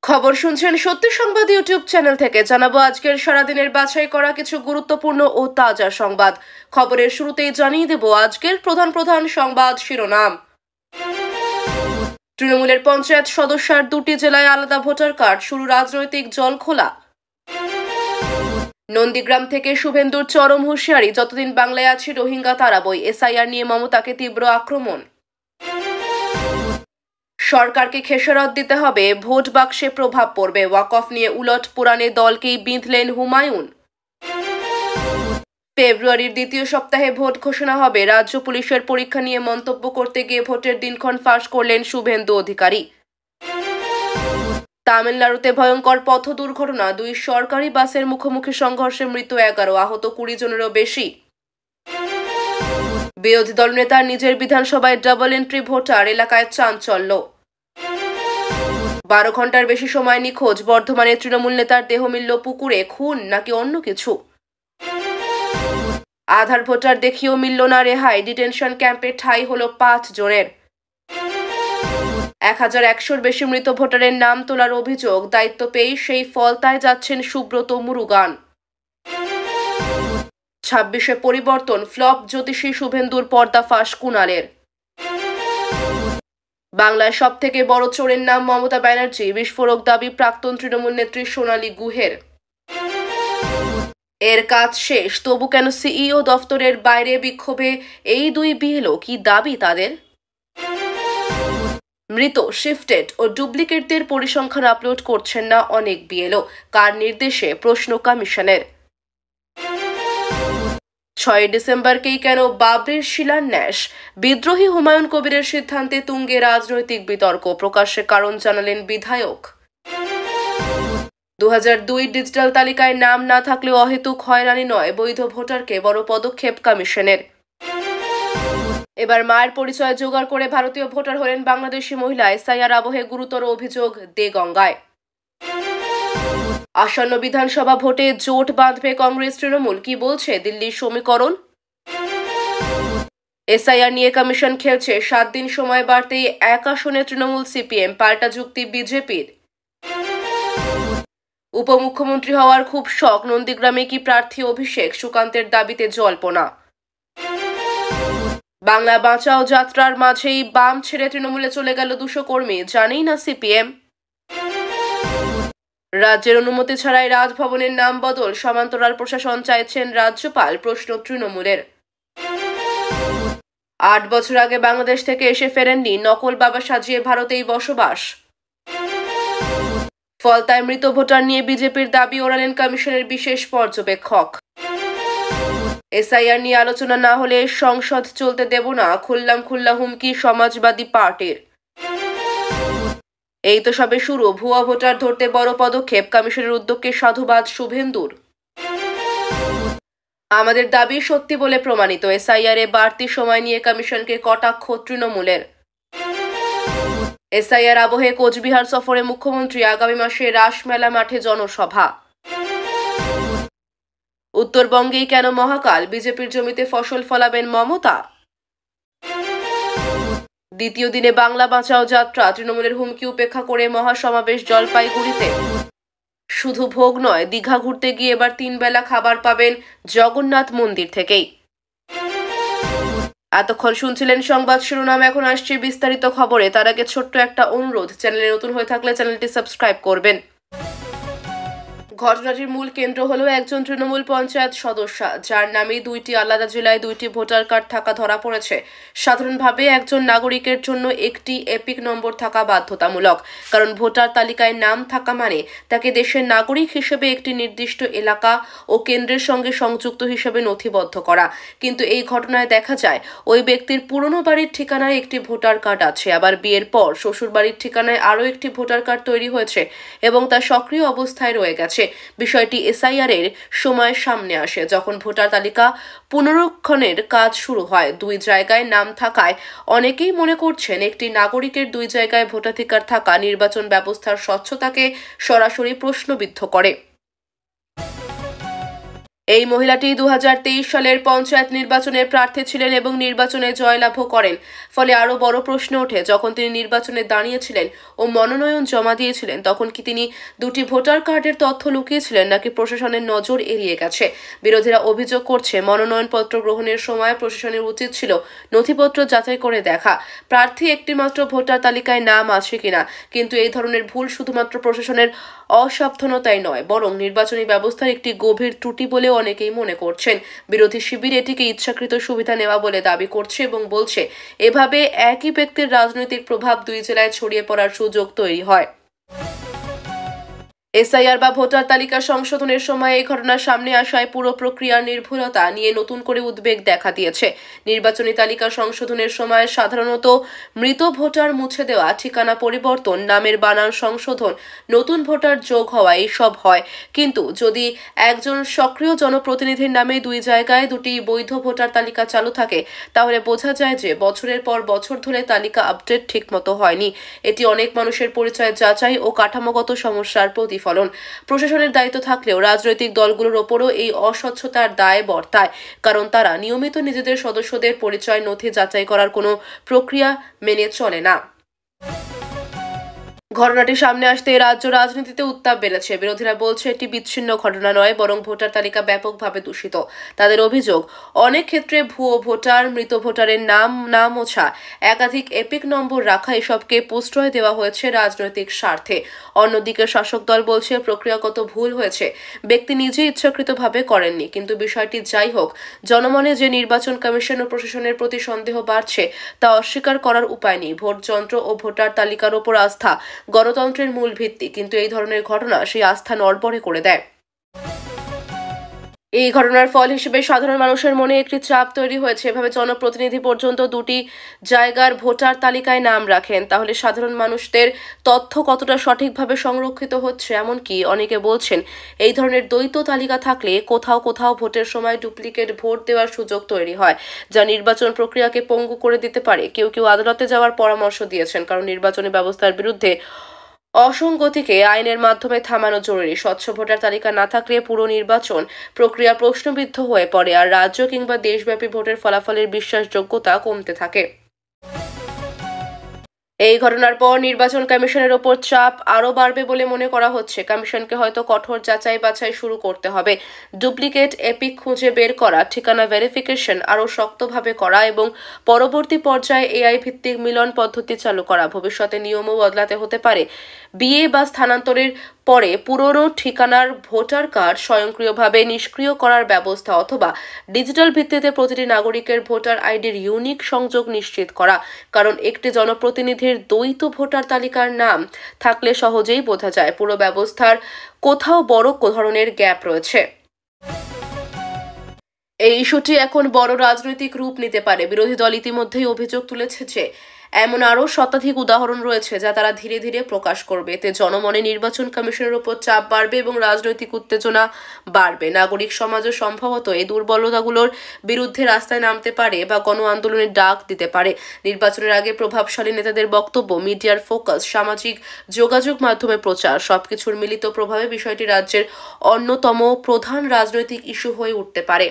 খবর শুনছেন সত্যি সংবাদ ইউটিউব চ্যানেল থেকে। জানাবো আজকের সারাদিনের বাছাই করা কিছু গুরুত্বপূর্ণ ও তাজা সংবাদ। খবরের শুরুতেই জানিয়ে দেব আজকের প্রধান সংবাদ শিরোনাম। তৃণমূলের পঞ্চায়েত সদস্যের 2টি জেলায় আলাদা ভোটার কার্ড, শুরু রাজনৈতিক জলখোলা। নন্দীগ্রাম থেকে শুভেন্দুর চরম হুঁশিয়ারি, যতদিন বাংলায় আছি রোহিঙ্গা তাড়াবই। এসআইআর নিয়ে মমতাকে তীব্র আক্রমণ। সরকারকে খেসারত দিতে হবে, ভোট বাক্সে প্রভাব পড়বে। ওয়াকফ নিয়ে উলট পুরাণে দলকেই বিঁধলেন হুমায়ুন। ফেব্রুয়ারির দ্বিতীয় সপ্তাহে ভোট ঘোষণা হবে। রাজ্য পুলিশের পরীক্ষা নিয়ে মন্তব্য করতে গিয়ে ভোটের দিনক্ষণ ফাঁস করলেন শুভেন্দু অধিকারী। তামিলনাড়ুতে ভয়ঙ্কর পথ দুর্ঘটনা, 2 সরকারি বাসের মুখোমুখি সংঘর্ষে মৃত্যু 11, আহত 20 জনেরও বেশি। বিরোধী দল নেতা নিজের বিধানসভায় ডাবল এন্ট্রি ভোটার, এলাকায় চাঞ্চল্য। 12 ঘন্টার বেশি সময় নিখোঁজ, বর্ধমানে তৃণমূল নেতার দেহ মিলল পুকুরে। খুন নাকি অন্য কিছু? আধার ভোটার দেখিয়েও মিলল না রেহাই, ডিটেনশন ক্যাম্পে ঠাঁই হলো 5 জনের। 1100-র বেশি মৃত ভোটারের নাম তোলার অভিযোগ, দায়িত্ব পেয়ে সেই ফলতায় যাচ্ছেন সুব্রত মুরুগান। 26-এ পরিবর্তন, ফ্লপ জ্যোতিষী শুভেন্দুর পর্দাফাঁস কুণালের। বাংলায় সব থেকে বড় চোরের নাম মমতা ব্যানার্জি, বিস্ফোরক দাবি প্রাক্তন তৃণমূল নেত্রী সোনালী গুহের। এর কাজ শেষ, তবু কেন সিইও দফতরের বাইরে বিক্ষোভে এই 2 বিএলও? কি দাবি তাদের? মৃত, শিফটেড ও ডুপ্লিকেটদের পরিসংখ্যান আপলোড করছেন না অনেক বিএলও, কার নির্দেশে? প্রশ্ন কমিশনের। 6 ডিসেম্বরকেই কেন বাবরির শিলান্যাস? বিদ্রোহী হুমায়ুন কবিরের সিদ্ধান্তে তুঙ্গে রাজনৈতিক বিতর্ক, প্রকাশ্যে কারণ জানালেন বিধায়ক। 2002 ডিজিটাল তালিকায় নাম না থাকলেও অহেতুক হয়রানি নয়, বৈধ ভোটারকে বড় পদক্ষেপ কমিশনের। এবার মায়ের পরিচয় জোগাড় করে ভারতীয় ভোটার হলেন বাংলাদেশি মহিলা, এসআইআর আবহে গুরুতর অভিযোগ দেগঙ্গায়। আসন্ন বিধানসভা ভোটে জোট বাঁধবে কংগ্রেস তৃণমূল, কি বলছে দিল্লির সমীকরণ? এসআইআর নিয়ে কমিশন খেলছে, 7 দিন সময় বাড়তেই 1 আসনে তৃণমূল সিপিএম, পাল্টা যুক্তি বিজেপির। উপমুখ্যমন্ত্রী হওয়ার খুব শখ, নন্দীগ্রামে কি প্রার্থী অভিষেক? সুকান্তের দাবিতে জল্পনা। বাংলা বাঁচাও যাত্রার মাঝেই বাম ছেড়ে তৃণমূলে চলে গেল 200 কর্মী, জানেই না সিপিএম। রাজ্যের অনুমতি ছাড়াই রাজভবনের নাম বদল, সমান্তরাল প্রশাসন চাইছেন রাজ্যপাল, প্রশ্ন তৃণমূলের। 8 বছর আগে বাংলাদেশ থেকে এসে ফেরেননি, নকল বাবা সাজিয়ে ভারতেই বসবাস। ফলতায় মৃত ভোটার নিয়ে বিজেপির দাবি ওড়ালেন কমিশনের বিশেষ পর্যবেক্ষক। এসআইআর নিয়ে আলোচনা না হলে সংসদ চলতে দেব না, খুল্লা হুমকি সমাজবাদী পার্টির। এই তো সবে শুরু, ভুয়া ভোটার ধরতে বড় পদক্ষেপ, কমিশনের উদ্যোগকে সাধুবাদ শুভেন্দুর। আমাদের দাবি সত্যি বলে প্রমাণিত, এসআইআর-এ বাড়তি সময় নিয়ে কমিশনকে কটাক্ষ তৃণমূলের। এসআইআর আবহে কোচবিহার সফরে মুখ্যমন্ত্রী, আগামী মাসে রাসমেলা মাঠে জনসভা। উত্তরবঙ্গেই কেন মহাকাল? বিজেপির জমিতে ফসল ফলাবেন মমতা। দ্বিতীয় দিনে বাংলা বাঁচাও যাত্রা, তৃণমূলের হুমকি উপেক্ষা করে মহাসমাবেশ জলপাইগুড়িতে। শুধু ভোগ নয়, দীঘা ঘুরতে গিয়ে এবার 3 বেলা খাবার পাবেন জগন্নাথ মন্দির থেকেই। এতক্ষণ শুনছিলেন সংবাদ শিরোনাম, এখন আসছে বিস্তারিত খবরে। তার আগে ছোট্ট একটা অনুরোধ, চ্যানেলে নতুন হয়ে থাকলে চ্যানেলটি সাবস্ক্রাইব করবেন। ঘটনাটির মূল কেন্দ্র হলো একজন তৃণমূল পঞ্চায়েত সদস্য, যার নামে 2টি আলাদা জেলায় 2টি ভোটার কার্ড থাকা ধরা পড়েছে। সাধারণভাবে একজন নাগরিকের জন্য একটি এপিক নম্বর থাকা বাধ্যতামূলক, কারণ ভোটার তালিকায় নাম থাকা মানে তাকে দেশের নাগরিক হিসেবে একটি নির্দিষ্ট এলাকা ও কেন্দ্রের সঙ্গে সংযুক্ত হিসেবে নথিবদ্ধ করা। কিন্তু এই ঘটনায় দেখা যায় ওই ব্যক্তির পুরনো বাড়ির ঠিকানায় একটি ভোটার কার্ড আছে, আবার বিয়ের পর শ্বশুর বাড়ির ঠিকানায় আরও একটি ভোটার কার্ড তৈরি হয়েছে এবং তা সক্রিয় অবস্থায় রয়ে গেছে। বিষয়টি এসআইআর এর সময় সামনে আসে, যখন ভোটার তালিকা পুনরুক্ষণের কাজ শুরু হয়। 2 জায়গায় নাম থাকায় অনেকেই মনে করছেন একটি নাগরিকের 2 জায়গায় ভোটাধিকার থাকা নির্বাচন ব্যবস্থার স্বচ্ছতাকে সরাসরি প্রশ্নবিদ্ধ করে। এই মহিলাটি 2023 সালের পঞ্চায়েত নির্বাচনের প্রার্থী ছিলেন এবং নির্বাচনে জয়লাভও করেন। ফলে আরও বড় প্রশ্ন ওঠে, যখন তিনি নির্বাচনে দাঁড়িয়েছিলেন ও মনোনয়ন জমা দিয়েছিলেন তখন কি তিনি দুটি ভোটার কার্ডের তথ্য লুকিয়েছিলেন নাকি প্রশাসনের নজর এড়িয়ে গেছে? বিরোধীরা অভিযোগ করছে, মনোনয়নপত্র গ্রহণের সময় প্রশাসনের উচিত ছিল নথিপত্র যাচাই করে দেখা প্রার্থী একটিমাত্র ভোটার তালিকায় নাম আছে কিনা। কিন্তু এই ধরনের ভুল শুধুমাত্র প্রশাসনের অসাবধানতাই নয়, বরং নির্বাচনী ব্যবস্থার একটি গভীর ত্রুটি বলেও অনেকেই মনে করছেন। বিরোধী শিবির এটিকে ইচ্ছাকৃত সুবিধা নেওয়া বলে দাবি করছে এবং বলছে এভাবে একই ব্যক্তির রাজনৈতিক প্রভাব দুই জেলায় ছড়িয়ে পড়ার সুযোগ তৈরি হয়। এসআইআর বা ভোটার তালিকা সংশোধনের সময় এই ঘটনা সামনে আসায় পুরো প্রক্রিয়ার নির্ভুলতা নিয়ে নতুন করে উদ্বেগ দেখা দিয়েছে। নির্বাচনী তালিকা সংশোধনের সময় সাধারণত মৃত ভোটার মুছে দেওয়া, ঠিকানা পরিবর্তন, নামের বানান সংশোধন, নতুন ভোটার যোগ হওয়া এইসব হয়। কিন্তু যদি একজন সক্রিয় জনপ্রতিনিধির নামে দুই জায়গায় দুটি বৈধ ভোটার তালিকা চালু থাকে, তাহলে বোঝা যায় যে বছরের পর বছর ধরে তালিকা আপডেট ঠিকমতো হয়নি। এটি অনেক মানুষের পরিচয় যাচাই ও কাঠামোগত সমস্যার প্রতিফলন। প্রশাসনের দায়িত্ব থাকলেও রাজনৈতিক দলগুলোর ওপরও এই অস্বচ্ছতার দায় বর্তায়, কারণ তারা নিয়মিত নিজেদের সদস্যদের পরিচয় নথি যাচাই করার কোনো প্রক্রিয়া মেনে চলে না। ঘটনাটি সামনে আসতে রাজ্য রাজনীতিতে উত্তাপ বেড়েছে। বিরোধীরা বলছে এটি বিচ্ছিন্ন ঘটনা নয়, বরং ভোটার তালিকা ব্যাপকভাবে দূষিত। তাদের অভিযোগ, অনেক ক্ষেত্রে ভুয়ো ভোটার, মৃত ভোটারের নাম না মোছা, একাধিক এপিক নম্বর রাখা এসবকে প্রশ্রয় দেওয়া হয়েছে রাজনৈতিক স্বার্থে। অন্যদিকে শাসক দল বলছে প্রক্রিয়াগত ভুল হয়েছে, ব্যক্তি নিজে ইচ্ছাকৃতভাবে করেননি। কিন্তু বিষয়টি যাই হোক, জনমনে যে নির্বাচন কমিশন ও প্রশাসনের প্রতি সন্দেহ বাড়ছে তা অস্বীকার করার উপায় নেই। ভোট যন্ত্র ও ভোটার তালিকার ওপর আস্থা গণতন্ত্রের মূল ভিত্তি, কিন্তু এই ধরনের ঘটনা সেই আস্থা নড়বড়ে করে দেয়। এই ঘটনার ফল হিসেবে সাধারণ মানুষের মনে একটি চাপ তৈরি হয়েছে। এভাবে জনপ্রতিনিধি পর্যন্ত দুটি জায়গার ভোটার তালিকায় নাম রাখেন, তাহলে সাধারণ মানুষদের তথ্য কতটা সঠিকভাবে সংরক্ষিত হচ্ছে? এমনকি অনেকে বলছেন এই ধরনের দ্বৈত তালিকা থাকলে কোথাও কোথাও ভোটের সময় ডুপ্লিকেট ভোট দেওয়ার সুযোগ তৈরি হয়, যা নির্বাচন প্রক্রিয়াকে পঙ্গু করে দিতে পারে। কেউ কেউ আদালতে যাওয়ার পরামর্শ দিয়েছেন, কারণ নির্বাচনী ব্যবস্থার বিরুদ্ধে অসঙ্গতিকে আইনের মাধ্যমে থামানো জরুরি। স্বচ্ছ ভোটার তালিকা না থাকলে পুরো নির্বাচন প্রক্রিয়া প্রশ্নবিদ্ধ হয়ে পড়ে আর রাজ্য কিংবা দেশব্যাপী ভোটের ফলাফলের বিশ্বাসযোগ্যতা কমতে থাকে। এই ঘটনার পর নির্বাচন কমিশনের ওপর চাপ আরও বাড়বে বলে মনে করা হচ্ছে। কমিশনকে হয়তো কঠোর যাচাই বাছাই শুরু করতে হবে, ডুপ্লিকেট এপিক খুঁজে বের করা, ঠিকানা ভেরিফিকেশন আরও শক্তভাবে করা এবং পরবর্তী পর্যায়ে এআই ভিত্তিক মিলন পদ্ধতি চালু করা। ভবিষ্যতে নিয়মও বদলাতে হতে পারে। বিয়ে বা স্থানান্তরের পরে পুরনো ঠিকানার ভোটার কার্ড স্বয়ংক্রিয়ভাবে নিষ্ক্রিয় করার ব্যবস্থা, অথবা ডিজিটাল ভিত্তিতে প্রতিটি নাগরিকের ভোটার আইডির ইউনিক সংযোগ নিশ্চিত করা। কারণ একটি জনপ্রতিনিধির দ্বৈত ভোটার তালিকার নাম থাকলে সহজেই বোঝা যায় পুরো ব্যবস্থার কোথাও বড় ধরনের গ্যাপ রয়েছে। এই ইস্যুটি এখন বড় রাজনৈতিক রূপ নিতে পারে। বিরোধী দল ইতিমধ্যেই অভিযোগ তুলেছে যে এমন আরও শতাধিক উদাহরণ রয়েছে যা তারা ধীরে ধীরে প্রকাশ করবে। এতে জনমনে নির্বাচন কমিশনের ওপর চাপ বাড়বে এবং রাজনৈতিক উত্তেজনা বাড়বে। নাগরিক সমাজও সম্ভবত এই দুর্বলতাগুলোর বিরুদ্ধে রাস্তায় নামতে পারে বা গণ আন্দোলনের ডাক দিতে পারে। নির্বাচনের আগে প্রভাবশালী নেতাদের বক্তব্য, মিডিয়ার ফোকাস, সামাজিক যোগাযোগ মাধ্যমে প্রচার, সবকিছুর মিলিত প্রভাবে বিষয়টি রাজ্যের অন্যতম প্রধান রাজনৈতিক ইস্যু হয়ে উঠতে পারে।